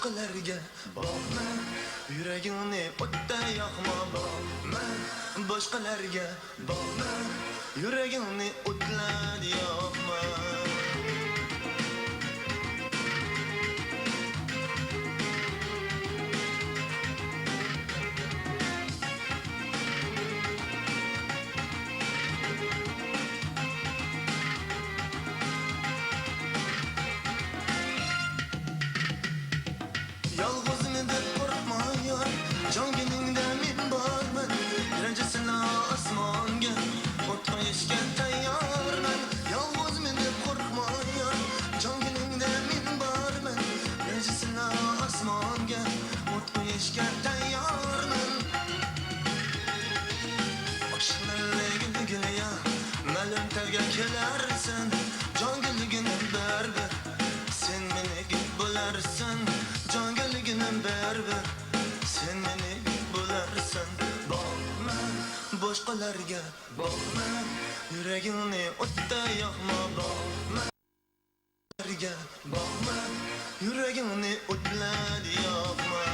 boshqalarga boqma, yuragingni o'tda yoqma, boqma, boshqalarga boqma, yuragingni o'tlar yoqma. Yolg'izmi deb qo'rqmayor, jonginingda men borman. Birinchisi osmonga o't qo'yishga tayyorman. Yolg'izmi deb qo'rqmayor, jonginingda men borman. Birinchisi osmonga o't qo'yishga tayyorman. Oshnaligini ma'lum taga kelarsan, jonginligini baribir sen meniki bo'larsan. Jonginligini baribir sen meniki bo'larsan. Boqma, boshqalarga boqma, yuragingni o'tda yoqma, boqma, boqma, yuragingni o'tlar yoqma.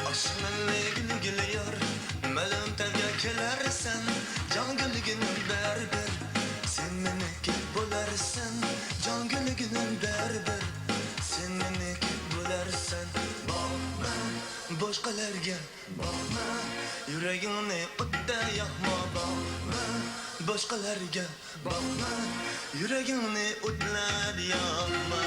Oshnaligini yor, ma'lum taga kelarsan, jonginligini baribir sen meniki bo'larsan. Jonginligini baribir sen meniki bo'larsan. Boqma, boshqalarga boqma, yuragingni o'tda yoqma, boqma, boshqalarga boqma, yuragingni o'tlar yoqma.